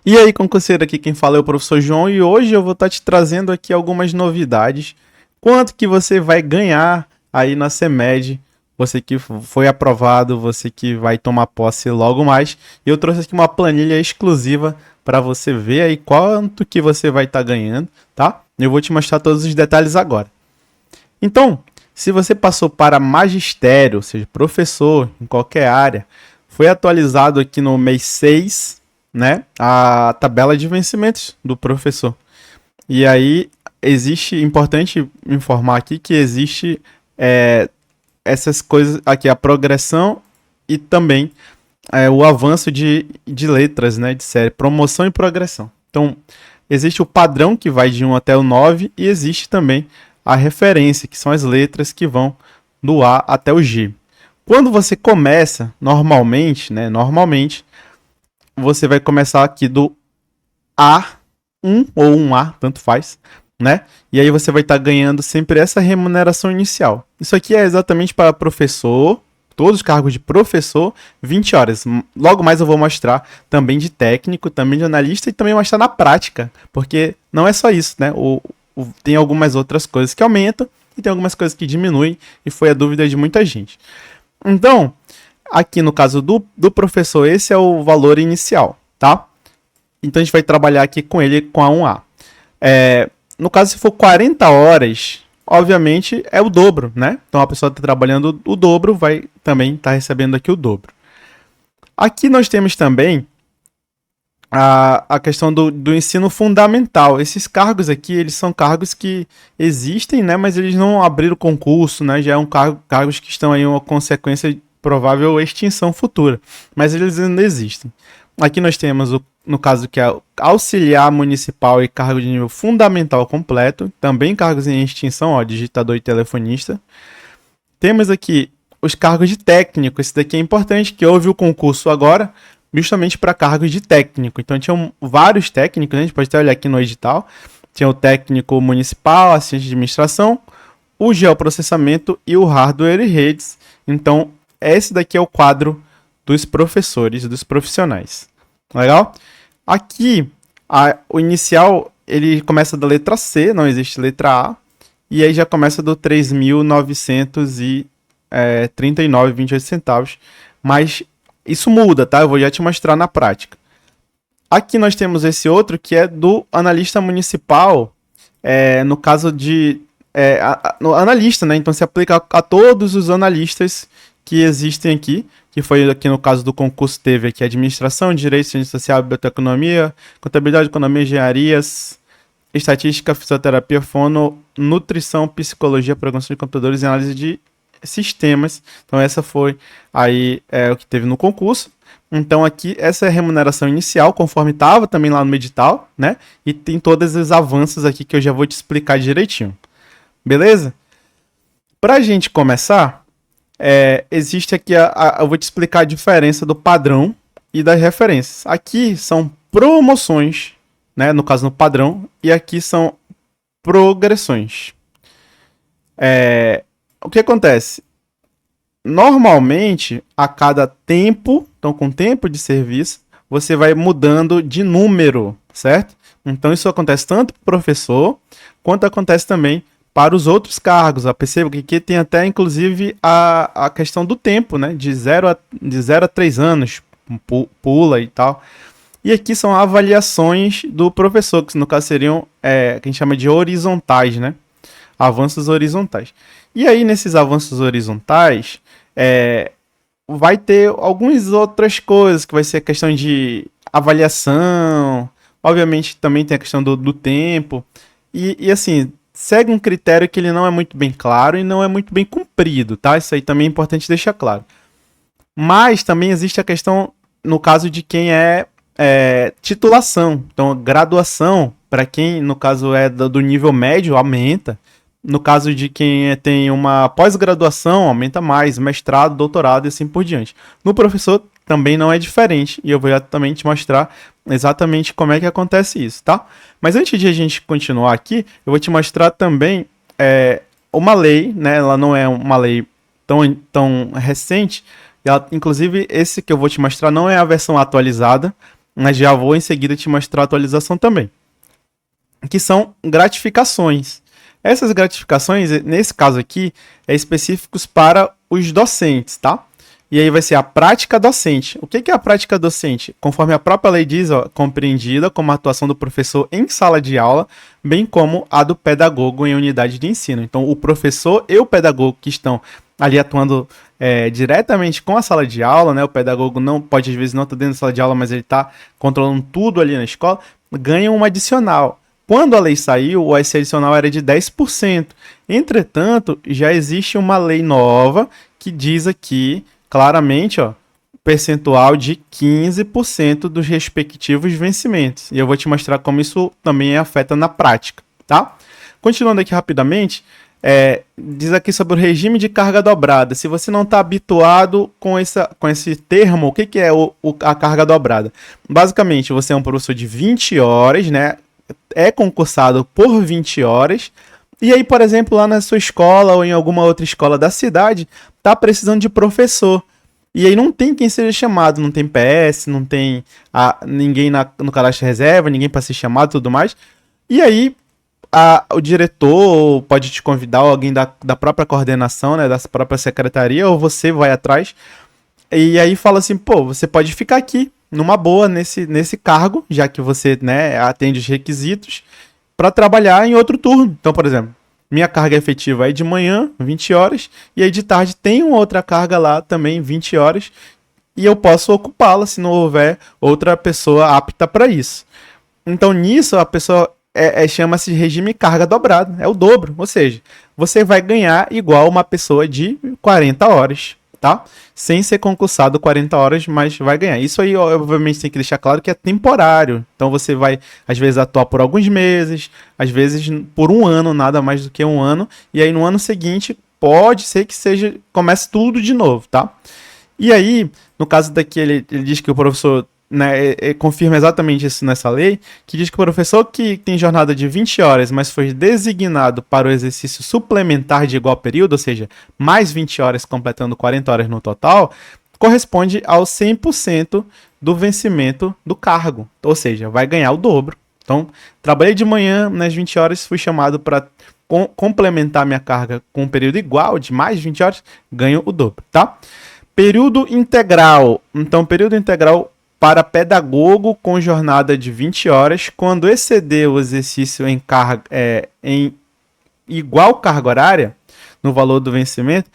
E aí, concurseiro, aqui quem fala é o professor João e hoje eu vou estar te trazendo aqui algumas novidades. Quanto que você vai ganhar aí na CEMED, você que foi aprovado, você que vai tomar posse logo mais. E eu trouxe aqui uma planilha exclusiva para você ver aí quanto que você vai estar ganhando, tá? Eu vou te mostrar todos os detalhes agora. Então, se você passou para magistério, ou seja, professor em qualquer área, foi atualizado aqui no mês 6, né, a tabela de vencimentos do professor. E aí, importante informar aqui que existe essas coisas aqui, a progressão e também o avanço de letras, né, de série, promoção e progressão. Então, existe o padrão que vai de 1 até o 9 e existe também a referência, que são as letras que vão do A até o G. Quando você começa, normalmente, você vai começar aqui do A1 ou 1A, tanto faz, né? E aí você vai estar ganhando sempre essa remuneração inicial. Isso aqui é exatamente para professor, todos os cargos de professor, 20 horas. Logo mais eu vou mostrar também de técnico, também de analista e também mostrar na prática, porque não é só isso, né? Tem algumas outras coisas que aumentam e tem algumas coisas que diminuem e foi a dúvida de muita gente. Então, aqui no caso do professor, esse é o valor inicial, tá? Então a gente vai trabalhar aqui com ele com a 1A. No caso, se for 40 horas, obviamente é o dobro, né? Então a pessoa está trabalhando o dobro, vai também estar recebendo aqui o dobro. Aqui nós temos também a questão do ensino fundamental. Esses cargos aqui, eles são cargos que existem, né? Mas eles não abriram concurso, né? Já é cargos que estão aí uma consequência de provável extinção futura. Mas eles ainda existem. Aqui nós temos, no caso que é auxiliar municipal e cargo de nível fundamental completo. Também cargos em extinção, ó, digitador e telefonista. Temos aqui os cargos de técnico. Esse daqui é importante, que houve o concurso agora, justamente para cargos de técnico. Então, tinham vários técnicos, né? A gente pode até olhar aqui no edital. Tinha o técnico municipal, assistente de administração, o geoprocessamento e o hardware e redes. Então, esse daqui é o quadro dos professores, dos profissionais. Legal? Aqui, o inicial, ele começa da letra C, não existe letra A. E aí já começa do 3.939,28 centavos. Mas isso muda, tá? Eu vou já te mostrar na prática. Aqui nós temos esse outro que é do analista municipal, no caso de no analista, né? Então se aplica a todos os analistas que existem aqui, que foi aqui no caso do concurso, teve aqui administração, direito, ciência social, bioeconomia, contabilidade, economia, engenharias, estatística, fisioterapia, fono, nutrição, psicologia, programação de computadores e análise de sistemas. Então essa foi aí o que teve no concurso. Então aqui essa é a remuneração inicial, conforme estava também lá no edital, né? E tem todos os avanços aqui que eu já vou te explicar direitinho. Beleza? Para a gente começar, existe aqui, eu vou te explicar a diferença do padrão e das referências. Aqui são promoções, né? No caso no padrão, e aqui são progressões. O que acontece? Normalmente, a cada tempo, então com tempo de serviço, você vai mudando de número, certo? Então isso acontece tanto para o professor, quanto acontece também para os outros cargos. Perceba que aqui tem até, inclusive, a questão do tempo, né? De 0 a 3 anos, pula e tal. E aqui são avaliações do professor, que no caso seriam, que a gente chama de horizontais, né? Avanços horizontais. E aí, nesses avanços horizontais, vai ter algumas outras coisas, que vai ser a questão de avaliação, obviamente também tem a questão do tempo, e assim, segue um critério que ele não é muito bem claro e não é muito bem cumprido, tá? Isso aí também é importante deixar claro. Mas também existe a questão, no caso de quem titulação. Então, graduação, para quem, no caso, é do nível médio, aumenta. No caso de quem tem uma pós-graduação, aumenta mais, mestrado, doutorado e assim por diante. No professor também não é diferente, e eu vou também te mostrar exatamente como é que acontece isso, tá? Mas antes de a gente continuar aqui, eu vou te mostrar também uma lei, né? Ela não é uma lei tão recente, ela, inclusive esse que eu vou te mostrar não é a versão atualizada, mas já vou em seguida te mostrar a atualização também, que são gratificações. Essas gratificações, nesse caso aqui, é específicos para os docentes, tá? E aí vai ser a prática docente. O que é a prática docente? Conforme a própria lei diz, ó, compreendida como a atuação do professor em sala de aula, bem como a do pedagogo em unidade de ensino. Então, o professor e o pedagogo que estão ali atuando diretamente com a sala de aula, né? O pedagogo não pode, às vezes, não estar dentro da sala de aula, mas ele está controlando tudo ali na escola, ganham um adicional. Quando a lei saiu, esse adicional era de 10%. Entretanto, já existe uma lei nova que diz aqui claramente, ó, percentual de 15% dos respectivos vencimentos. E eu vou te mostrar como isso também afeta na prática, tá? Continuando aqui rapidamente, diz aqui sobre o regime de carga dobrada. Se você não está habituado com esse termo, o que é a carga dobrada? Basicamente, você é um professor de 20 horas, né? É concursado por 20 horas. E aí, por exemplo, lá na sua escola ou em alguma outra escola da cidade, tá precisando de professor. E aí não tem quem seja chamado, não tem PS, não tem ninguém no cadastro reserva, ninguém para ser chamado e tudo mais. E aí o diretor pode te convidar, ou alguém da própria coordenação, né, da própria secretaria, ou você vai atrás. E aí fala assim, pô, você pode ficar aqui numa boa nesse cargo, já que você, né, atende os requisitos, para trabalhar em outro turno. Então, por exemplo, minha carga efetiva é de manhã, 20 horas, e aí de tarde tem uma outra carga lá também, 20 horas, e eu posso ocupá-la se não houver outra pessoa apta para isso. Então, nisso, a pessoa chama-se de regime carga dobrada, é o dobro, ou seja, você vai ganhar igual uma pessoa de 40 horas, tá? Sem ser concursado 40 horas, mas vai ganhar. Isso aí, obviamente, tem que deixar claro que é temporário. Então, você vai, às vezes, atuar por alguns meses, às vezes por um ano, nada mais do que um ano. E aí, no ano seguinte, pode ser que comece tudo de novo, tá? E aí, no caso daqui, ele diz que o professor, né, confirma exatamente isso nessa lei, que diz que o professor que tem jornada de 20 horas, mas foi designado para o exercício suplementar de igual período, ou seja, mais 20 horas completando 40 horas no total, corresponde ao 100% do vencimento do cargo, ou seja, vai ganhar o dobro. Então, trabalhei de manhã nas 20 horas, fui chamado para complementar minha carga com um período igual, de mais 20 horas, ganho o dobro, tá? Período integral. Então, período integral para pedagogo com jornada de 20 horas, quando exceder o exercício em igual carga horária, no valor do vencimento,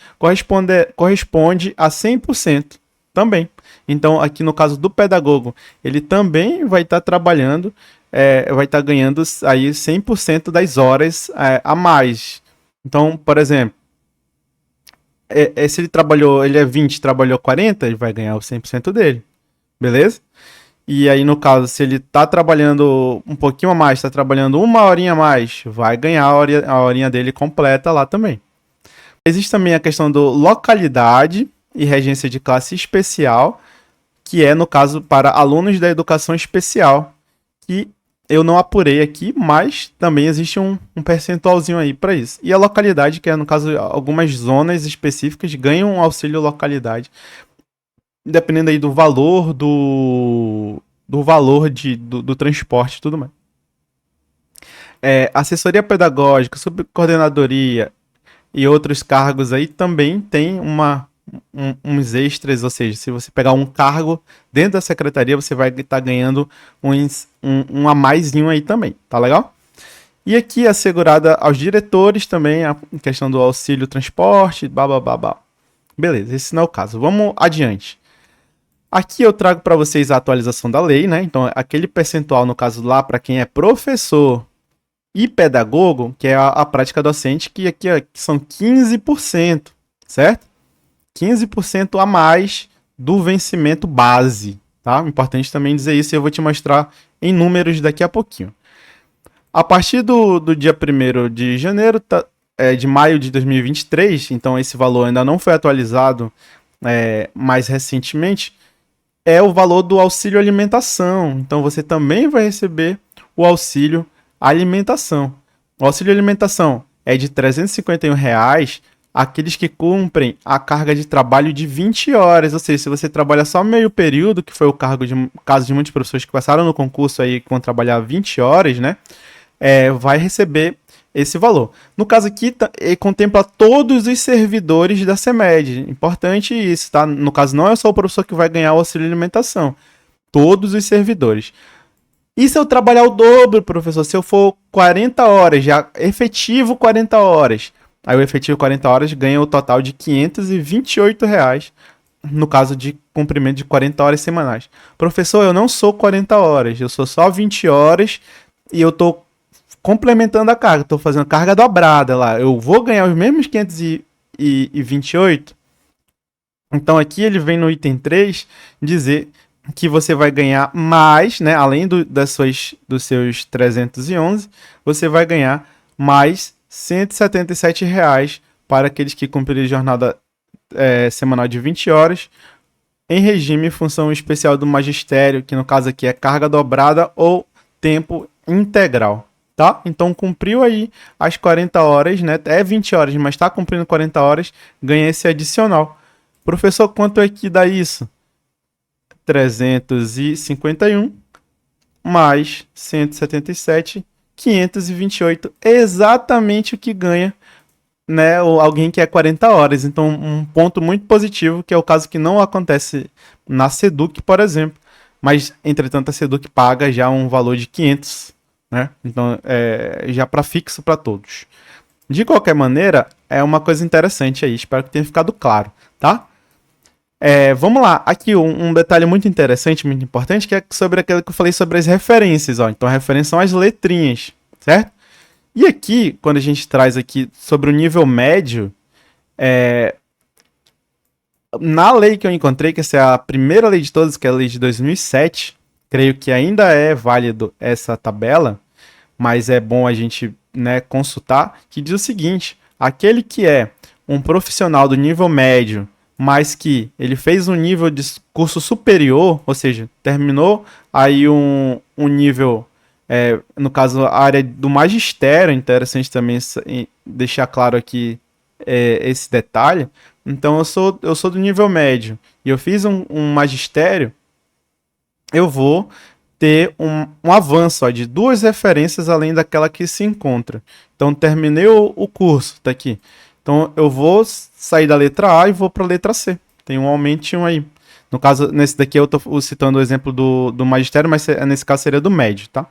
corresponde a 100% também. Então, aqui no caso do pedagogo, ele também vai estar trabalhando, vai estar ganhando aí 100% das horas a mais. Então, por exemplo, se ele é 20, trabalhou 40, ele vai ganhar o 100% dele. Beleza? E aí, no caso, se ele tá trabalhando um pouquinho a mais, tá trabalhando uma horinha a mais, vai ganhar a horinha dele completa lá também. Existe também a questão do localidade e regência de classe especial, que é, no caso, para alunos da educação especial, que eu não apurei aqui, mas também existe um percentualzinho aí para isso. E a localidade, que é, no caso, algumas zonas específicas ganham um auxílio localidade, dependendo aí do valor do valor do transporte e tudo mais. Assessoria pedagógica, subcoordenadoria e outros cargos aí também tem uns extras, ou seja, se você pegar um cargo dentro da secretaria, você vai estar ganhando um a maisinho aí também, tá legal? E aqui assegurada aos diretores também a questão do auxílio transporte, babá. Beleza, esse não é o caso. Vamos adiante. Aqui eu trago para vocês a atualização da lei, né? Então, aquele percentual, no caso lá, para quem é professor e pedagogo, que é a prática docente, que aqui ó, que são 15%, certo? 15% a mais do vencimento base, tá? Importante também dizer isso e eu vou te mostrar em números daqui a pouquinho. A partir do dia 1º de janeiro, de maio de 2023, então esse valor ainda não foi atualizado mais recentemente, é o valor do auxílio alimentação. Então você também vai receber o auxílio alimentação. O auxílio alimentação é de R$ 351 aqueles que cumprem a carga de trabalho de 20 horas, ou seja, se você trabalha só meio período, que foi o caso de muitos professores que passaram no concurso aí, que vão trabalhar 20 horas, né, vai receber esse valor. No caso aqui, contempla todos os servidores da CEMED. Importante isso, tá? No caso, não é só o professor que vai ganhar o auxílio alimentação. Todos os servidores. E se eu trabalhar o dobro, professor? Se eu for 40 horas, já efetivo 40 horas. Aí o efetivo 40 horas ganha o total de R$ 528, no caso de cumprimento de 40 horas semanais. Professor, eu não sou 40 horas, eu sou só 20 horas e eu estou complementando a carga, estou fazendo carga dobrada lá. Eu vou ganhar os mesmos 528? Então aqui ele vem no item 3 dizer que você vai ganhar mais, né, além dos seus 311, você vai ganhar mais R$ 177 para aqueles que cumprirem jornada semanal de 20 horas em regime e função especial do magistério, que no caso aqui é carga dobrada ou tempo integral. Tá? Então cumpriu aí as 40 horas, né? É 20 horas, mas está cumprindo 40 horas, ganha esse adicional. Professor, quanto é que dá isso? 351 mais 177, 528. É exatamente o que ganha, né, alguém que é 40 horas. Então, um ponto muito positivo, que é o caso que não acontece na Seduc, por exemplo. Mas, entretanto, a Seduc paga já um valor de 500, né? Então, já para fixo para todos. De qualquer maneira, é uma coisa interessante aí. Espero que tenha ficado claro, tá? Vamos lá, aqui um detalhe muito interessante, muito importante, que é sobre aquilo que eu falei sobre as referências. Ó. Então, a referência são as letrinhas, certo? E aqui, quando a gente traz aqui sobre o nível médio, na lei que eu encontrei, que essa é a primeira lei de todas, que é a lei de 2007, creio que ainda é válido essa tabela, mas é bom a gente, né, consultar, que diz o seguinte: aquele que é um profissional do nível médio, mas que ele fez um nível de curso superior, ou seja, terminou aí um nível, no caso a área do magistério, interessante também deixar claro aqui esse detalhe. Então eu sou do nível médio e eu fiz um magistério, eu vou ter um avanço ó, de 2 referências além daquela que se encontra. Então terminei o curso, tá aqui. Então eu vou sair da letra A e vou para a letra C. Tem um aumentinho aí. No caso, nesse daqui eu estou citando o exemplo do magistério, mas nesse caso seria do médio, tá?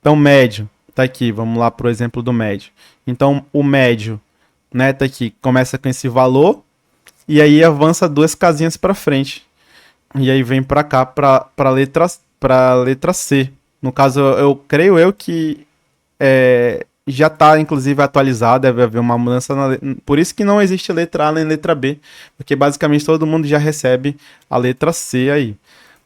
Então médio, tá aqui, vamos lá pro exemplo do médio. Então o médio, né, tá aqui, começa com esse valor e aí avança 2 casinhas para frente. E aí vem para cá para letra C. No caso, eu creio que já está inclusive atualizado, deve haver uma mudança. Por isso que não existe letra A nem letra B, porque basicamente todo mundo já recebe a letra C aí,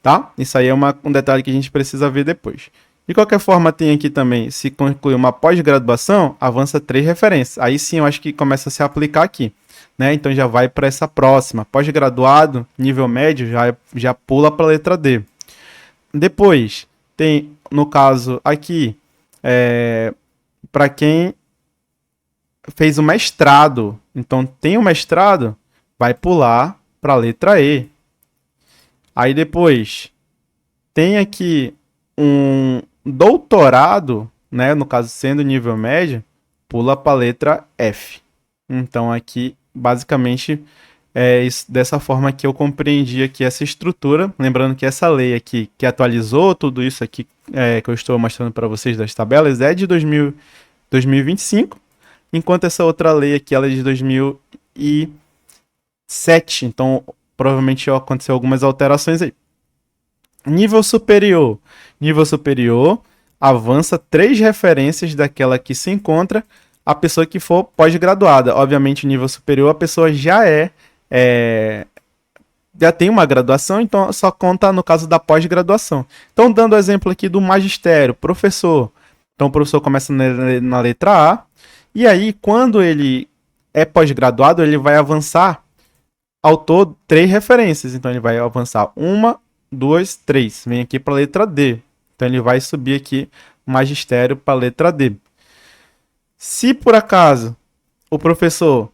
tá? Isso aí é um detalhe que a gente precisa ver depois. De qualquer forma, tem aqui também, se concluir uma pós-graduação, avança 3 referências. Aí sim eu acho que começa a se aplicar aqui. Né? Então já vai para essa próxima. Pós-graduado, nível médio, já pula para a letra D. Depois, tem, no caso aqui, para quem fez o mestrado. Então, tem o mestrado, vai pular para a letra E. Aí depois, tem aqui um doutorado, né? No caso, sendo nível médio, pula para a letra F. Então, aqui basicamente dessa forma que eu compreendi aqui essa estrutura, lembrando que essa lei aqui que atualizou tudo isso aqui que eu estou mostrando para vocês das tabelas é de 2025, enquanto essa outra lei aqui ela é de 2007, então provavelmente aconteceu algumas alterações aí. Nível superior avança 3 referências daquela que se encontra a pessoa que for pós-graduada. Obviamente, nível superior, a pessoa já já tem uma graduação, então só conta no caso da pós-graduação. Então, dando exemplo aqui do magistério, professor. Então, o professor começa na letra A, e aí, quando ele é pós-graduado, ele vai avançar ao todo 3 referências. Então, ele vai avançar 1, 2, 3. Vem aqui para a letra D. Então, ele vai subir aqui magistério para a letra D. Se por acaso o professor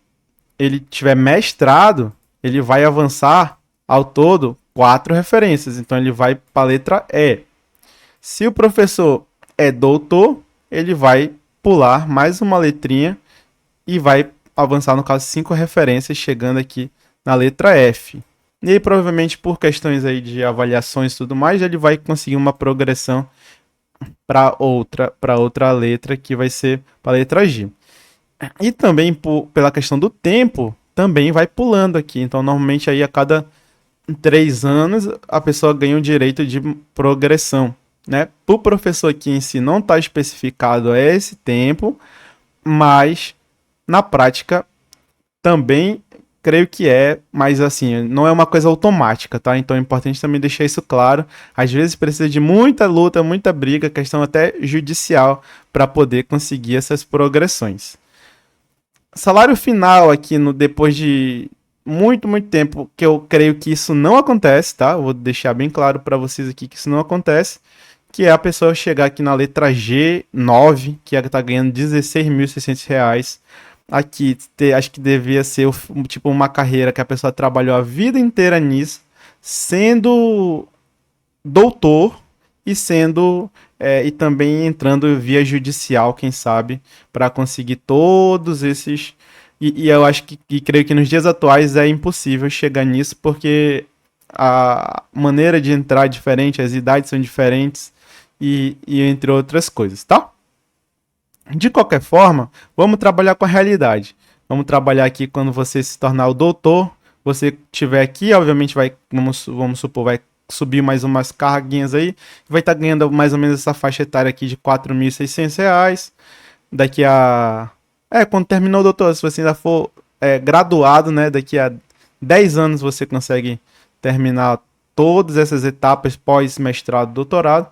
ele tiver mestrado, ele vai avançar ao todo 4 referências. Então ele vai para a letra E. Se o professor é doutor, ele vai pular mais uma letrinha e vai avançar, no caso, 5 referências, chegando aqui na letra F. E aí, provavelmente, por questões aí de avaliações e tudo mais, ele vai conseguir uma progressão para outra letra, que vai ser para a letra G. E também, pela questão do tempo, também vai pulando aqui. Então, normalmente, aí a cada 3 anos, a pessoa ganha o direito de progressão, né? Para o professor aqui em si não está especificado esse tempo, mas na prática também creio que é, mas assim, não é uma coisa automática, tá? Então é importante também deixar isso claro. Às vezes precisa de muita luta, muita briga, questão até judicial, para poder conseguir essas progressões. Salário final aqui, depois de muito tempo, que eu creio que isso não acontece, tá? Vou deixar bem claro para vocês aqui que isso não acontece, que é a pessoa chegar aqui na letra G9, que está ganhando R$16.600. Aqui, acho que devia ser tipo uma carreira que a pessoa trabalhou a vida inteira nisso, sendo doutor e sendo e também entrando via judicial, quem sabe, para conseguir todos esses. E eu acho que creio que nos dias atuais é impossível chegar nisso, porque a maneira de entrar é diferente, as idades são diferentes e entre outras coisas, tá? De qualquer forma, vamos trabalhar com a realidade. Vamos trabalhar aqui quando você se tornar o doutor. Você tiver aqui, obviamente vamos supor, vai subir mais umas carguinhas aí. Vai estar ganhando mais ou menos essa faixa etária aqui de R$4.600. Daqui a... quando terminou o doutor, se você ainda for graduado, né? Daqui a 10 anos você consegue terminar todas essas etapas pós-mestrado, doutorado.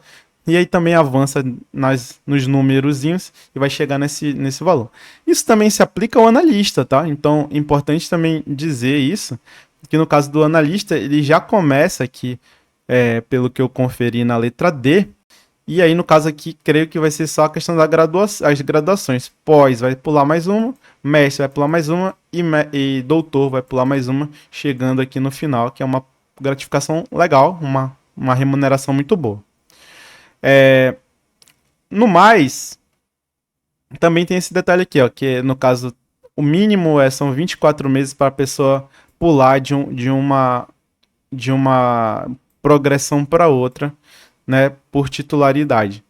E aí também avança nos númerozinhos e vai chegar nesse valor. Isso também se aplica ao analista, tá? Então, é importante também dizer isso, que no caso do analista, ele já começa aqui, pelo que eu conferi na letra D, e aí no caso aqui, creio que vai ser só a questão das graduações. Pós vai pular mais uma, mestre vai pular mais uma e doutor vai pular mais uma, chegando aqui no final, que é uma gratificação legal, uma remuneração muito boa. No mais, também tem esse detalhe aqui, ó, que no caso, o mínimo são 24 meses para a pessoa pular de uma progressão para outra, né, por titularidade.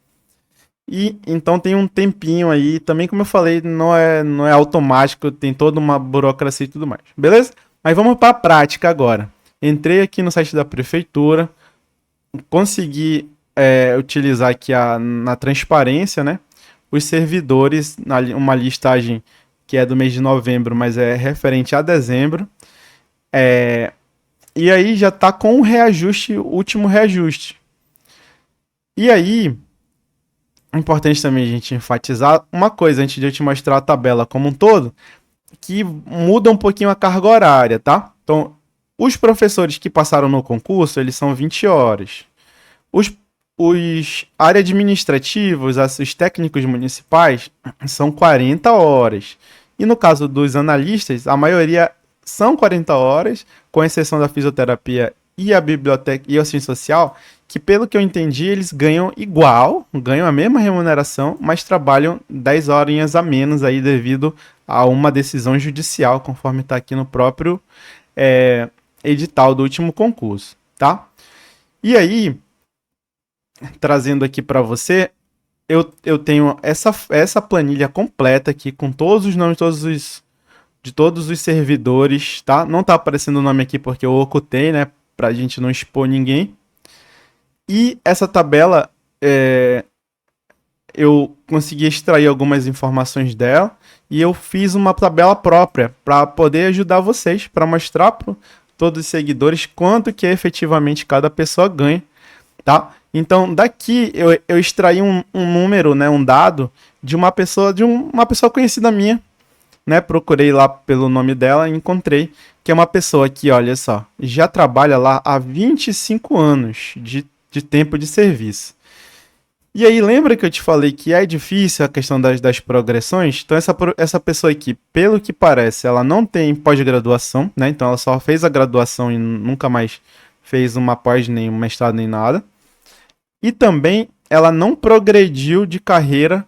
E então tem um tempinho aí, também como eu falei, não é automático, tem toda uma burocracia e tudo mais, beleza? Mas vamos para a prática agora. Entrei aqui no site da prefeitura, consegui utilizar aqui na transparência, né, os servidores, uma listagem que é do mês de novembro, mas é referente a dezembro, e aí já está com o reajuste, o último reajuste. E aí, é importante também a gente enfatizar uma coisa, antes de eu te mostrar a tabela como um todo, que muda um pouquinho a carga horária, tá? Então, os professores que passaram no concurso, eles são 20 horas. Os áreas administrativas, os técnicos municipais, são 40 horas. E no caso dos analistas, a maioria são 40 horas, com exceção da fisioterapia e a biblioteca e a ciência social, que pelo que eu entendi, eles ganham igual, ganham a mesma remuneração, mas trabalham 10 horinhas a menos aí devido a uma decisão judicial, conforme está aqui no próprio edital do último concurso, tá? E aí, trazendo aqui para você, eu tenho essa planilha completa aqui com todos os nomes de todos os servidores, tá? Não tá aparecendo o nome aqui porque eu ocultei, né? Pra gente não expor ninguém. E essa tabela, eu consegui extrair algumas informações dela e eu fiz uma tabela própria para poder ajudar vocês, para mostrar para todos os seguidores quanto que efetivamente cada pessoa ganha, tá? Então, daqui eu extraí um número, né, um dado de uma pessoa conhecida minha, né? Procurei lá pelo nome dela e encontrei que é uma pessoa que, olha só, já trabalha lá há 25 anos de tempo de serviço. E aí, lembra que eu te falei que é difícil a questão das progressões? Então, essa pessoa aqui, pelo que parece, ela não tem pós-graduação, né? Então, ela só fez a graduação e nunca mais fez uma pós, nem um mestrado, nem nada. E também, ela não progrediu de carreira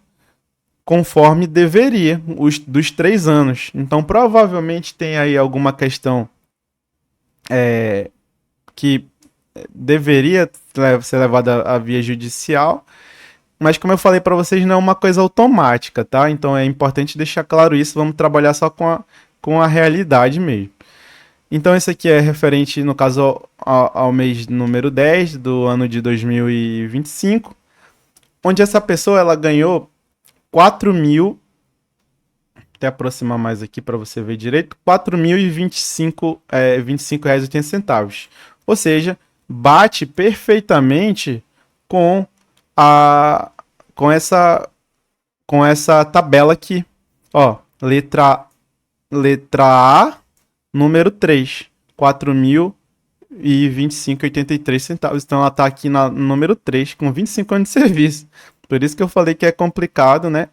conforme deveria, dos 3 anos. Então, provavelmente tem aí alguma questão que deveria ser levada à via judicial, mas como eu falei para vocês, não é uma coisa automática, tá? Então é importante deixar claro isso, vamos trabalhar só com a realidade mesmo. Então esse aqui é referente, no caso, ao mês número 10 do ano de 2025, onde essa pessoa ela ganhou 4 mil, até aproximar mais aqui para você ver direito, 4.025 R$ 25,80. Ou seja, bate perfeitamente com a com essa tabela aqui. Ó, letra A, número 3, 4.025,83 centavos. Então ela tá aqui no número 3 com 25 anos de serviço. Por isso que eu falei que é complicado, né?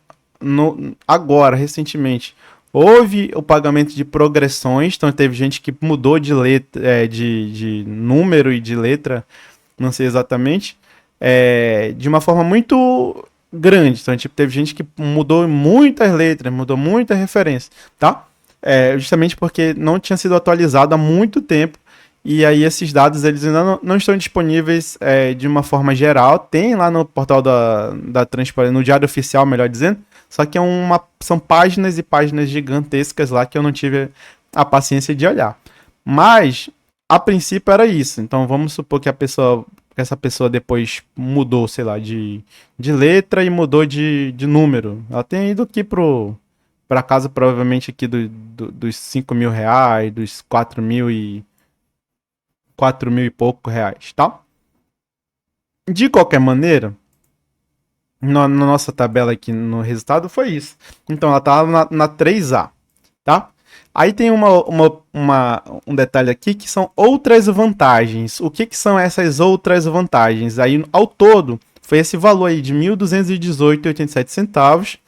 Agora, recentemente, houve o pagamento de progressões, então teve gente que mudou de letra, de número e de letra, não sei exatamente, de uma forma muito grande. Então, tipo, teve gente que mudou muitas letras, mudou muita referência, tá? Justamente porque não tinha sido atualizado há muito tempo. E aí esses dados eles ainda não estão disponíveis de uma forma geral. Tem lá no portal da Transparência, no Diário Oficial, melhor dizendo. Só que são páginas e páginas gigantescas lá que eu não tive a paciência de olhar. Mas, a princípio era isso. Então vamos supor que essa pessoa depois mudou, sei lá, de letra e mudou de número. Ela tem ido aqui para casa, provavelmente aqui dos 5 mil reais, dos 4 mil e pouco reais, tá? De qualquer maneira, na nossa tabela aqui no resultado foi isso. Então ela tá na 3A, tá? Aí tem um detalhe aqui que são outras vantagens. O que são essas outras vantagens? Aí, ao todo, foi esse valor aí de R$ 1.218,87.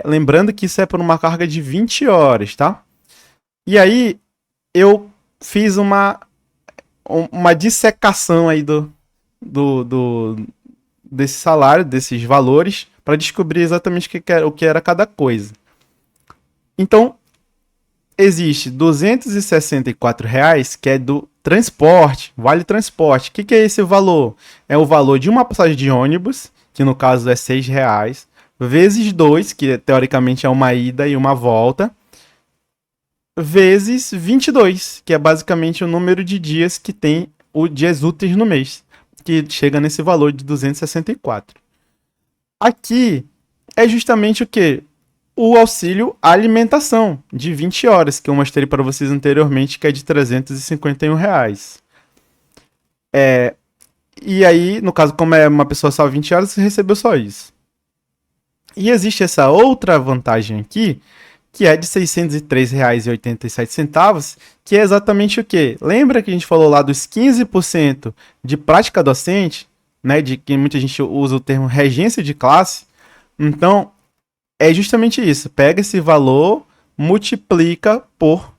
Lembrando que isso é por uma carga de 20 horas, tá? E aí, eu fiz uma dissecação aí desse salário, desses valores, para descobrir exatamente o que era cada coisa. Então, existe R$ 264 reais, que é do transporte, vale transporte. O que é esse valor? É o valor de uma passagem de ônibus, que no caso é R$ 6 reais, vezes 2, que teoricamente é uma ida e uma volta, vezes 22, que é basicamente o número de dias que tem os dias úteis no mês, que chega nesse valor de 264. Aqui é justamente o que? O auxílio alimentação de 20 horas, que eu mostrei para vocês anteriormente, que é de R$ 351 reais. E aí, no caso, como é uma pessoa só 20 horas, você recebeu só isso. E existe essa outra vantagem aqui, que é de R$ 603,87, que é exatamente o quê? Lembra que a gente falou lá dos 15% de prática docente, né, de que muita gente usa o termo regência de classe? Então, é justamente isso. Pega esse valor, multiplica por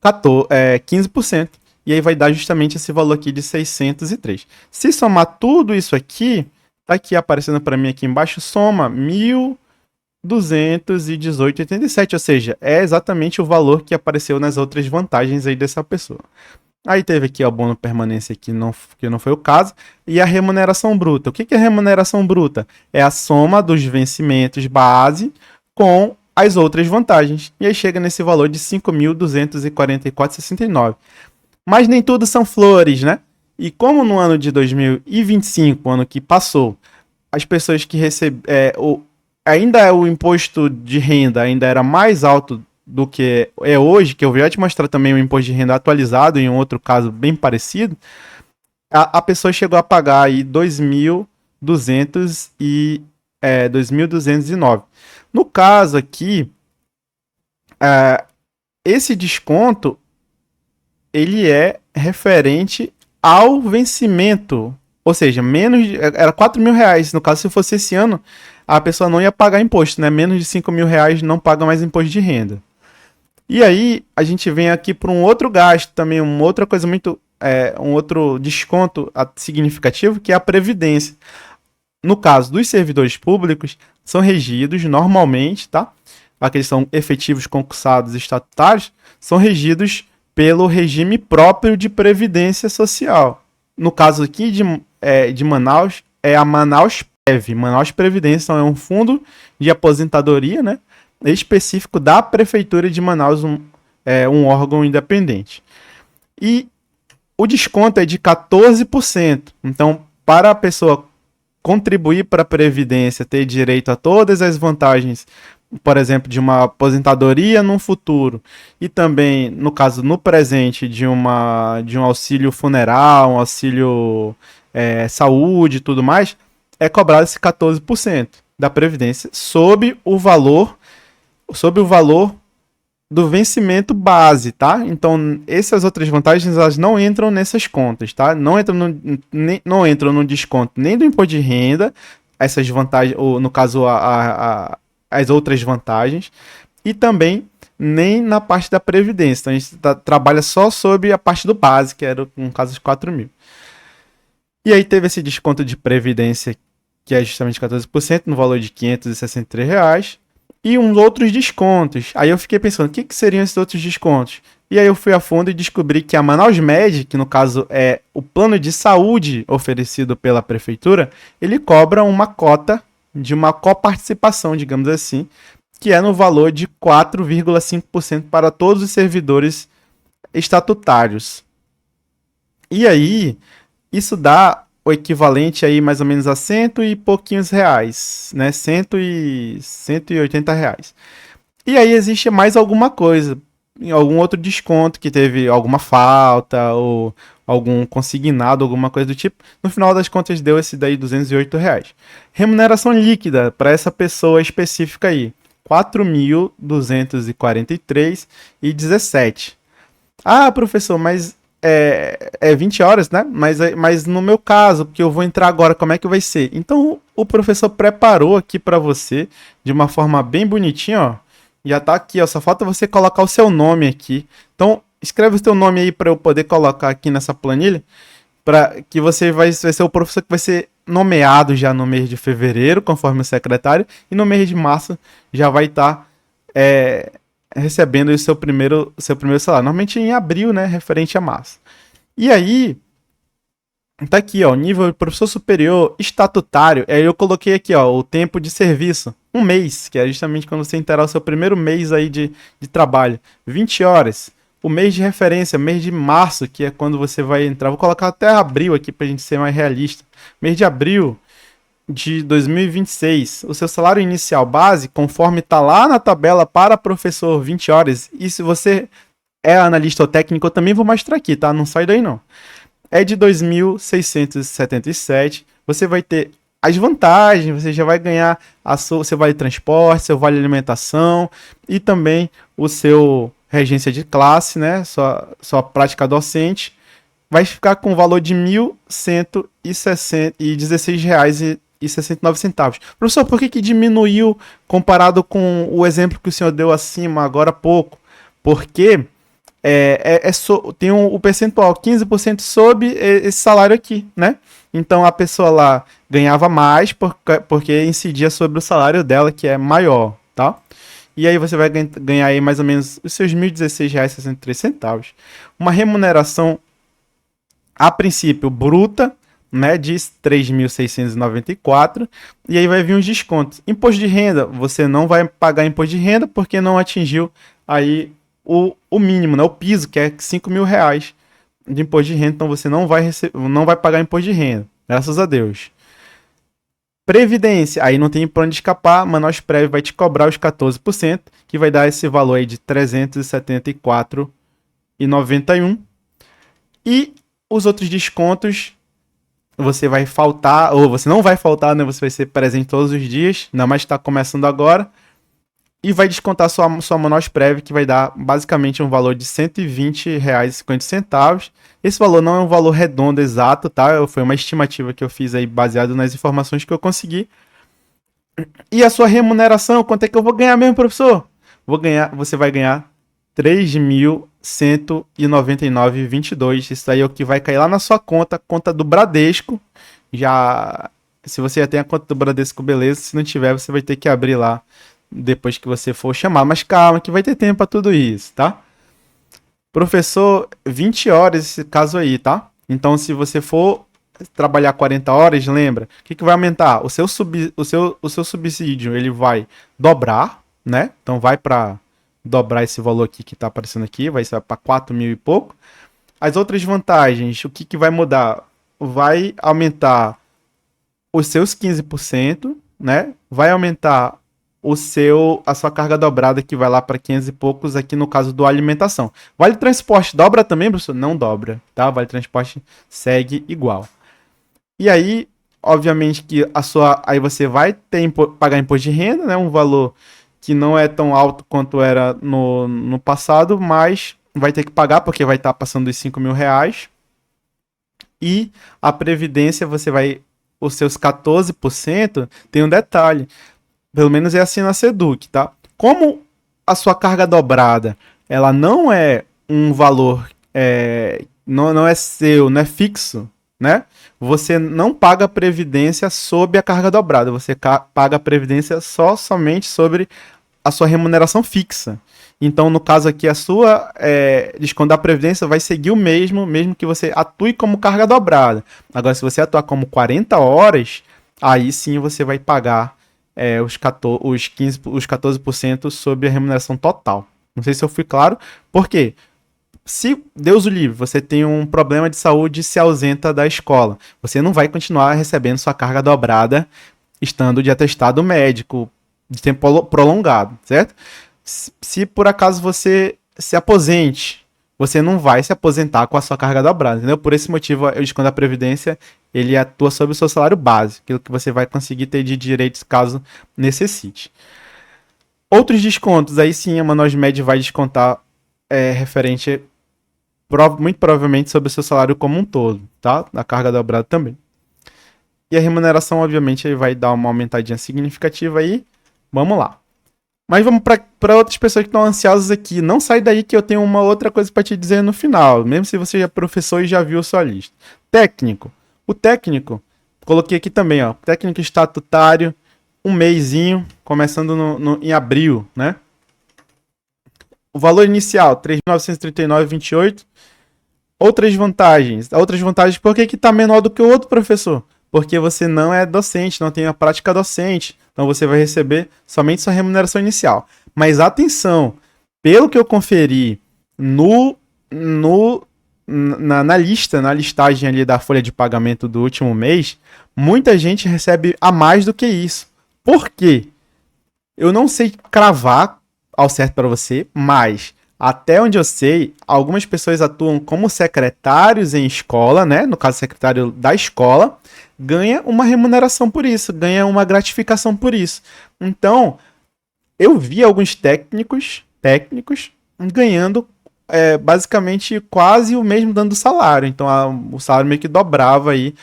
15%, e aí vai dar justamente esse valor aqui de 603. Se somar tudo isso aqui, tá aqui aparecendo para mim aqui embaixo, soma 1.218,87, ou seja, é exatamente o valor que apareceu nas outras vantagens aí dessa pessoa. Aí teve aqui o abono permanência que não foi o caso, e a remuneração bruta. O que é remuneração bruta? É a soma dos vencimentos base com as outras vantagens. E aí chega nesse valor de R$ 5.244,69. Mas nem tudo são flores, né? E como no ano de 2025, o ano que passou, as pessoas que ainda o imposto de renda ainda era mais alto do que é hoje, que eu vou te mostrar também o imposto de renda atualizado em um outro caso bem parecido, a pessoa chegou a pagar aí 2.209. No caso aqui, esse desconto ele é referente ao vencimento Ou seja, era 4 mil reais. No caso, se fosse esse ano, a pessoa não ia pagar imposto, né? Menos de 5 mil reais não paga mais imposto de renda. E aí, a gente vem aqui para um outro gasto também, uma outra coisa muito. Um outro desconto significativo, que é a Previdência. No caso dos servidores públicos, são regidos normalmente, tá? Aqueles são efetivos concursados estatutários, são regidos pelo regime próprio de Previdência Social. No caso aqui de Manaus, é a Manaus Prev, Manaus Previdência, então é um fundo de aposentadoria, né? Específico da Prefeitura de Manaus, um órgão independente. E o desconto é de 14%. Então, para a pessoa contribuir para a Previdência, ter direito a todas as vantagens, por exemplo, de uma aposentadoria no futuro, e também, no caso, no presente, de um auxílio funeral, um auxílio saúde e tudo mais, é cobrado esse 14% da Previdência sobre o valor do vencimento base, tá? Então, essas outras vantagens, elas não entram nessas contas, tá? Não entram no desconto nem do imposto de renda, essas vantagens, ou no caso, as outras vantagens, e também nem na parte da Previdência. Então, a gente trabalha só sobre a parte do base, que era, no caso, os 4 mil. E aí teve esse desconto de Previdência, que é justamente 14%, no valor de R$ 563 reais. E uns outros descontos. Aí eu fiquei pensando, o que seriam esses outros descontos? E aí eu fui a fundo e descobri que a Manaus Med, que no caso é o plano de saúde oferecido pela prefeitura, ele cobra uma cota de uma coparticipação, digamos assim, que é no valor de 4,5% para todos os servidores estatutários. E aí, isso dá o equivalente aí mais ou menos a cento e pouquinhos reais, né? 180 reais. E aí existe mais alguma coisa, algum outro desconto que teve alguma falta ou algum consignado, alguma coisa do tipo. No final das contas deu esse daí R$ 208. Remuneração líquida para essa pessoa específica aí, 4.243,17. Ah, professor, mas é 20 horas, né? Mas no meu caso, porque eu vou entrar agora, como é que vai ser? Então, o professor preparou aqui para você, de uma forma bem bonitinha, ó. Já tá aqui, ó. Só falta você colocar o seu nome aqui. Então, escreve o seu nome aí para eu poder colocar aqui nessa planilha, para que você vai ser o professor que vai ser nomeado já no mês de fevereiro, conforme o secretário, e no mês de março já vai estar recebendo o seu primeiro salário. Normalmente em abril, né, referente a março. E aí, tá aqui, ó, nível de professor superior estatutário. Aí eu coloquei aqui, ó, o tempo de serviço. 1 mês, que é justamente quando você enterar o seu primeiro mês aí de trabalho. 20 horas. O mês de referência, mês de março, que é quando você vai entrar. Vou colocar até abril aqui pra gente ser mais realista. Mês de abril de 2026, o seu salário inicial base, conforme está lá na tabela para professor 20 horas, e se você é analista ou técnico, eu também vou mostrar aqui, tá? Não sai daí não. É de 2.677, você vai ter as vantagens, você já vai ganhar seu vale transporte, seu vale alimentação e também o seu regência de classe, né? Sua prática docente, vai ficar com o valor de R$ 1.116,69. Professor, por que diminuiu comparado com o exemplo que o senhor deu acima agora há pouco? Porque tem o percentual 15% sobre esse salário aqui, né? Então a pessoa lá ganhava mais porque incidia sobre o salário dela, que é maior, tá? E aí você vai ganhar aí mais ou menos os seus R$ 1.016,63. Uma remuneração, a princípio, bruta, né, de 3.694, e aí vai vir os descontos. Imposto de renda, você não vai pagar imposto de renda porque não atingiu aí o mínimo, né, o piso, que é R$ 5.000 de imposto de renda, então você não vai pagar imposto de renda, graças a Deus. Previdência, aí não tem pra onde escapar, Manaus Prev vai te cobrar os 14%, que vai dar esse valor aí de R$ 374,91. E os outros descontos, você vai faltar, ou você não vai faltar, né? Você vai ser presente todos os dias, ainda mais que está começando agora. e vai descontar sua Manaus Prévia, que vai dar basicamente um valor de R$ 120,50. Esse valor não é um valor redondo exato, tá? Foi uma estimativa que eu fiz aí baseado nas informações que eu consegui. E a sua remuneração, quanto é que eu vou ganhar mesmo, professor? Você vai ganhar R$ 3.199,22. Isso aí é o que vai cair lá na sua conta do Bradesco. Se você já tem a conta do Bradesco, beleza. Se não tiver, você vai ter que abrir lá depois que você for chamar. Mas calma, que vai ter tempo para tudo isso, tá? Professor, 20 horas esse caso aí, tá? Então, se você for trabalhar 40 horas, lembra, o que vai aumentar? O seu subsídio, ele vai dobrar, né? Então, vai para dobrar esse valor aqui que tá aparecendo aqui, vai ser para 4 mil e pouco. As outras vantagens, o que vai mudar? Vai aumentar os seus 15%, né? Vai aumentar a sua carga dobrada, que vai lá para 500 e poucos, aqui no caso do alimentação. Vale transporte dobra também, professor? Não dobra, tá? Vale transporte segue igual. E aí, obviamente que aí você vai pagar imposto de renda, né? Um valor que não é tão alto quanto era no passado, mas vai ter que pagar porque vai estar passando dos R$ 5.000. E a previdência, os seus 14%, tem um detalhe. Pelo menos é assim na Seduc, tá? Como a sua carga dobrada, ela não é um valor, não é seu, não é fixo, né? Você não paga a previdência sobre a carga dobrada, você paga a previdência somente sobre a sua remuneração fixa. Então, no caso aqui, a sua desconto da previdência vai seguir o mesmo que você atue como carga dobrada. Agora, se você atuar como 40 horas, aí sim você vai pagar os 14% sobre a remuneração total. Não sei se eu fui claro. Por quê? Se, Deus o livre, você tem um problema de saúde e se ausenta da escola, você não vai continuar recebendo sua carga dobrada estando de atestado médico de tempo prolongado, certo? Se por acaso você se aposente, você não vai se aposentar com a sua carga dobrada, entendeu? Por esse motivo, o desconto da Previdência, ele atua sobre o seu salário base, aquilo que você vai conseguir ter de direitos caso necessite. Outros descontos, aí sim a Manaus Med vai descontar referente, muito provavelmente, sobre o seu salário como um todo, tá? A carga dobrada também. E a remuneração, obviamente, vai dar uma aumentadinha significativa aí. Vamos lá. Mas vamos para outras pessoas que estão ansiosas aqui. Não sai daí que eu tenho uma outra coisa para te dizer no final, mesmo se você já é professor e já viu a sua lista. Técnico. O técnico, coloquei aqui também, ó. Técnico estatutário, um mêsinho, começando em abril, né? O valor inicial, R$ 3.939,28. Outras vantagens, por que está menor do que o outro, professor? Porque você não é docente, não tem a prática docente. Então você vai receber somente sua remuneração inicial. Mas atenção, pelo que eu conferi na listagem ali da folha de pagamento do último mês, muita gente recebe a mais do que isso. Por quê? Eu não sei cravar ao certo para você, mas até onde eu sei, algumas pessoas atuam como secretários em escola, né? No caso, secretário da escola, ganha uma remuneração por isso, ganha uma gratificação por isso. Então, eu vi alguns técnicos ganhando basicamente quase o mesmo dando do salário. Então, o salário meio que dobrava aí,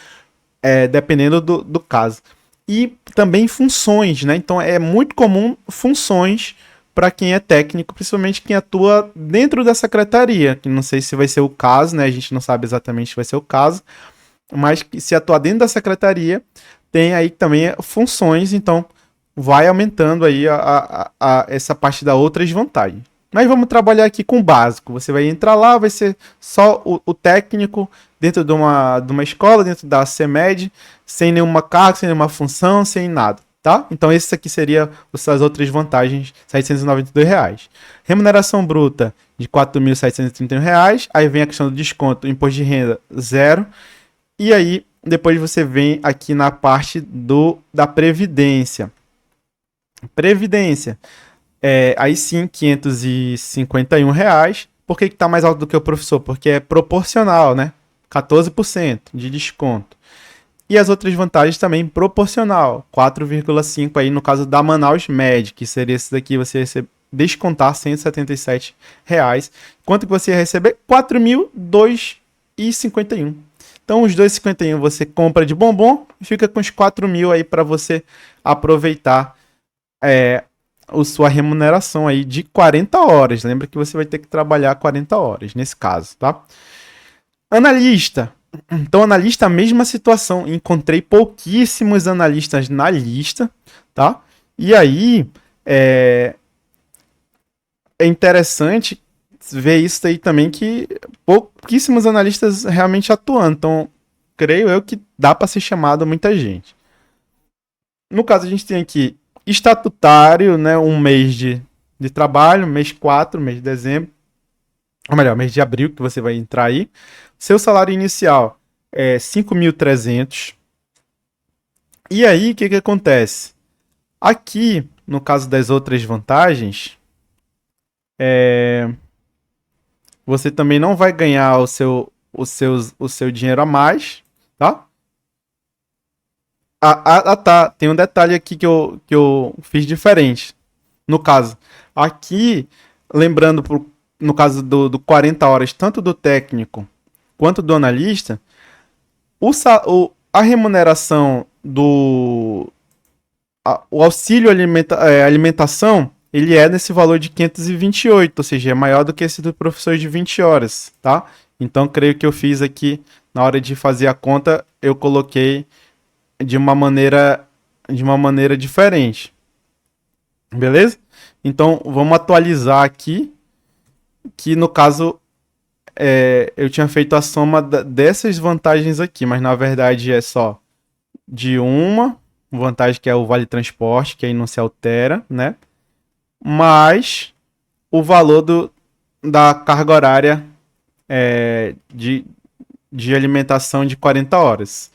dependendo do caso. E também funções, né? Então, é muito comum funções para quem é técnico, principalmente quem atua dentro da secretaria, que não sei se vai ser o caso, né? A gente não sabe exatamente se vai ser o caso, mas que se atuar dentro da secretaria, tem aí também funções, então vai aumentando aí essa parte da outras vantagens. Mas vamos trabalhar aqui com o básico. Você vai entrar lá, vai ser só o técnico dentro de uma escola, dentro da CEMED, sem nenhuma carga, sem nenhuma função, sem nada. Tá? Então, esse aqui seria as outras vantagens, R$ 792. Remuneração bruta de R$ 4.731. Aí vem a questão do desconto, imposto de renda, zero. E aí, depois você vem aqui na parte da Previdência. Previdência, aí sim, R$ 551. Por que está mais alto do que o professor? Porque é proporcional, né? 14% de desconto. E as outras vantagens também proporcional, 4,5 aí no caso da Manaus Med, que seria esse daqui, você descontar R$ 177. Quanto que você ia receber? 4.002,51. Então os 2,51 você compra de bombom e fica com os 4.000 aí para você aproveitar a sua remuneração aí de 40 horas. Lembra que você vai ter que trabalhar 40 horas nesse caso, tá? Analista. Então, analista, a mesma situação. Encontrei pouquíssimos analistas na lista, tá? E aí, é interessante ver isso aí também, que pouquíssimos analistas realmente atuando. Então, creio eu que dá para ser chamado muita gente. No caso, a gente tem aqui estatutário, né? Um mês de trabalho, mês 4, mês de dezembro. Ou melhor, mês de abril que você vai entrar aí. Seu salário inicial é 5.300. E aí, o que acontece? Aqui, no caso das outras vantagens, você também não vai ganhar o seu dinheiro a mais, tá? Tá. Tem um detalhe aqui que eu fiz diferente. No caso, aqui, lembrando, no caso do 40 horas, tanto do técnico quanto do analista, a remuneração o auxílio alimentação, ele é nesse valor de 528, ou seja, é maior do que esse do professor de 20 horas, tá? Então, creio que eu fiz aqui, na hora de fazer a conta, eu coloquei de uma maneira diferente. Beleza? Então, vamos atualizar aqui, que no caso, eu tinha feito a soma dessas vantagens aqui, mas na verdade é só de uma vantagem, que é o vale transporte, que aí não se altera, né? Mais o valor da carga horária de alimentação de 40 horas.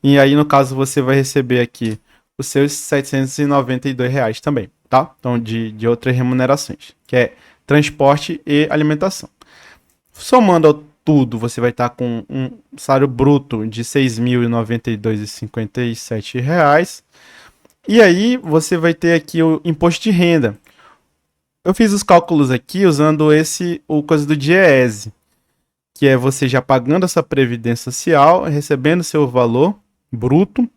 E aí, no caso, você vai receber aqui os seus R$ 792 também, tá? Então, de outras remunerações, que é transporte e alimentação. Somando ao tudo, você vai estar com um salário bruto de R$ 6.092,57. E aí, você vai ter aqui o imposto de renda. Eu fiz os cálculos aqui usando o coisa do DIEESE, que é você já pagando a sua previdência social, recebendo seu valor bruto.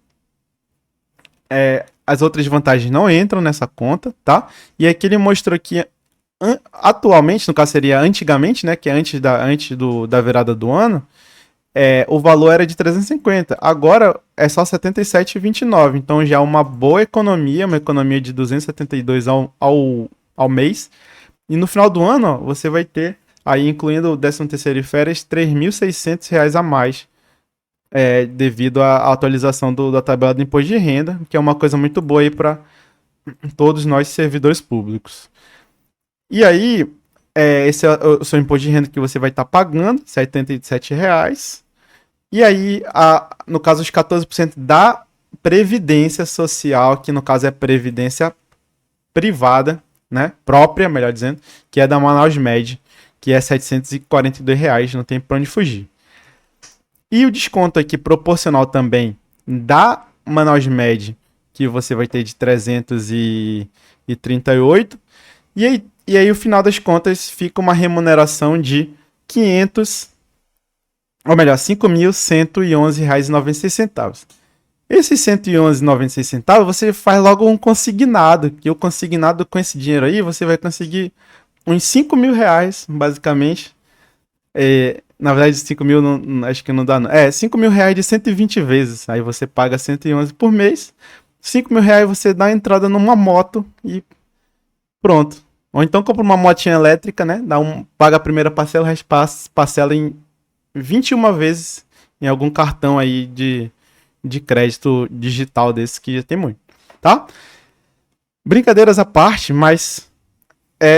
As outras vantagens não entram nessa conta, tá? E aqui ele mostrou que atualmente, no caso seria antigamente, né, que é antes da virada do ano, o valor era de 350. Agora é só 77,29. Então já é uma boa economia, uma economia de 272 ao mês. E no final do ano, ó, você vai ter, aí incluindo o 13º e férias, R$ 3.600 a mais, devido à atualização da tabela do imposto de renda, que é uma coisa muito boa aí para todos nós servidores públicos. E aí, esse é o seu imposto de renda que você vai estar pagando, R$ 77. E aí, no caso, os 14% da Previdência Social, que no caso é Previdência privada, né? Própria, melhor dizendo, que é da Manaus Med, que é R$ 742, não tem pra onde fugir. E o desconto aqui proporcional também da Manaus Med, que você vai ter de 338. E aí, o final das contas, fica uma remuneração de 500, ou melhor, R$ 5.111,96. Esses R$ 111,96, você faz logo um consignado, que o consignado com esse dinheiro aí, você vai conseguir uns R$ 5.000, basicamente. Na verdade, 5.000 acho que não dá, não. R$ 5.000 de 120 vezes. Aí você paga 111 por mês. R$ 5.000 você dá a entrada numa moto e pronto. Ou então compra uma motinha elétrica, né? Paga a primeira parcela, o resto parcela em 21 vezes em algum cartão aí de crédito digital desse, que já tem muito, tá? Brincadeiras à parte, mas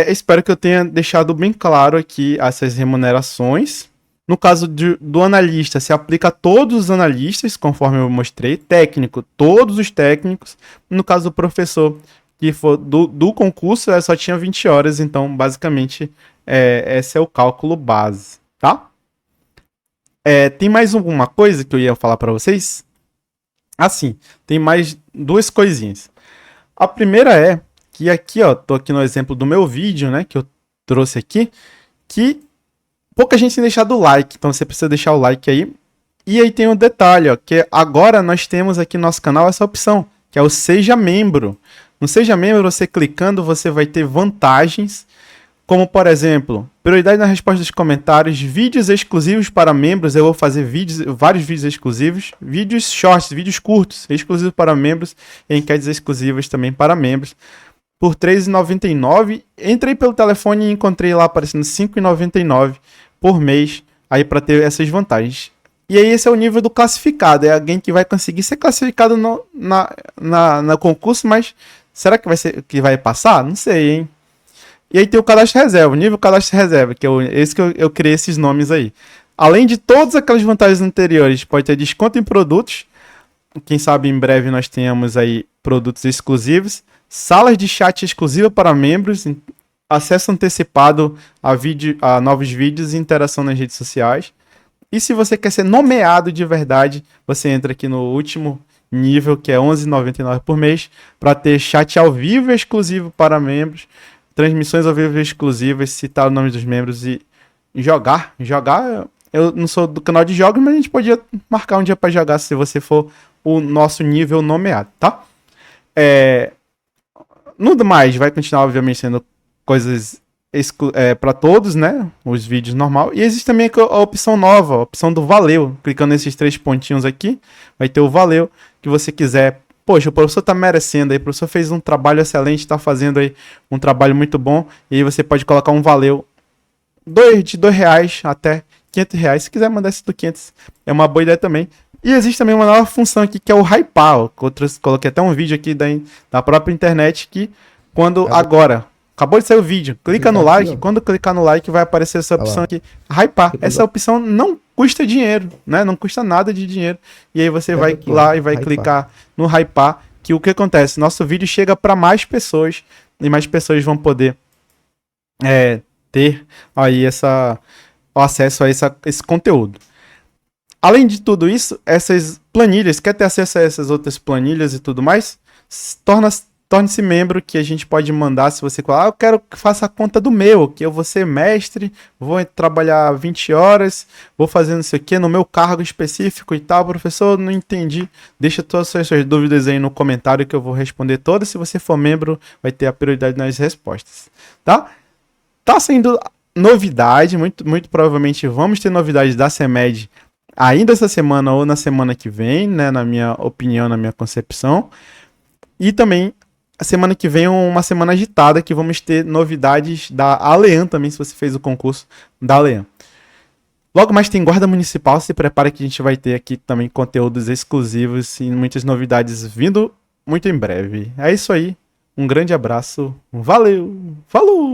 espero que eu tenha deixado bem claro aqui essas remunerações. No caso do analista, se aplica a todos os analistas, conforme eu mostrei. Técnico, todos os técnicos. No caso do professor, que for do concurso, só tinha 20 horas, então basicamente esse é o cálculo base, tá? Tem mais alguma coisa que eu ia falar para vocês? Assim, tem mais duas coisinhas. A primeira é que aqui, ó, tô aqui no exemplo do meu vídeo, né, que eu trouxe aqui, que pouca gente tem deixado o like, então você precisa deixar o like aí. E aí tem um detalhe, ó, que agora nós temos aqui no nosso canal essa opção, que é o Seja Membro. No Seja Membro, você clicando, você vai ter vantagens, como por exemplo, prioridade na resposta dos comentários, vídeos exclusivos para membros, eu vou fazer vídeos, vários vídeos exclusivos, vídeos shorts, vídeos curtos, exclusivos para membros, e enquetes exclusivas também para membros, por R$ 3,99. Entrei pelo telefone e encontrei lá aparecendo R$ 5,99 por mês, aí para ter essas vantagens. E aí esse é o nível do classificado, é alguém que vai conseguir ser classificado no concurso, mas será que vai passar? Não sei, hein? E aí tem o cadastro reserva, o nível cadastro reserva, que esse que eu criei esses nomes aí. Além de todas aquelas vantagens anteriores, pode ter desconto em produtos. Quem sabe em breve nós tenhamos aí produtos exclusivos, salas de chat exclusiva para membros, acesso antecipado a novos vídeos e interação nas redes sociais. E se você quer ser nomeado de verdade, você entra aqui no último nível, que é R$ 11,99 por mês, para ter chat ao vivo exclusivo para membros, transmissões ao vivo exclusivas, citar o nome dos membros e jogar. Jogar, eu não sou do canal de jogos, mas a gente podia marcar um dia para jogar se você for o nosso nível nomeado, tá? No mais, vai continuar, obviamente, sendo coisas para todos, né? Os vídeos normal. E existe também a opção nova, a opção do valeu. Clicando nesses 3 pontinhos aqui, vai ter o valeu que você quiser. Poxa, o professor tá merecendo aí, o professor fez um trabalho excelente, tá fazendo aí um trabalho muito bom. E aí você pode colocar um valeu de R$ 2 até R$ 500. Se quiser mandar esse do 500, é uma boa ideia também. E existe também uma nova função aqui que é o hypar. Coloquei até um vídeo aqui da própria internet que quando agora acabou de sair o vídeo, clica no like, quando clicar no like vai aparecer essa opção aqui, hypar. Essa opção não custa dinheiro, né? Não custa nada de dinheiro. E aí você vai lá e vai clicar no hypar, que o que acontece? Nosso vídeo chega para mais pessoas e mais pessoas vão poder ter aí o acesso a esse conteúdo. Além de tudo isso, essas planilhas, quer ter acesso a essas outras planilhas e tudo mais? Torne-se membro, que a gente pode mandar, se você falar, eu quero que faça a conta do meu, que eu vou ser mestre, vou trabalhar 20 horas, vou fazer não sei o que, no meu cargo específico e tal, professor, não entendi. Deixa todas as suas dúvidas aí no comentário que eu vou responder todas. Se você for membro, vai ter a prioridade nas respostas, tá? Tá sendo novidade, muito provavelmente vamos ter novidades da CEMED ainda essa semana ou na semana que vem, né, na minha opinião, na minha concepção. E também a semana que vem é uma semana agitada, que vamos ter novidades da Alean também, se você fez o concurso da Alean. Logo mais tem Guarda Municipal, se prepara que a gente vai ter aqui também conteúdos exclusivos e muitas novidades vindo muito em breve. É isso aí, um grande abraço, valeu, falou!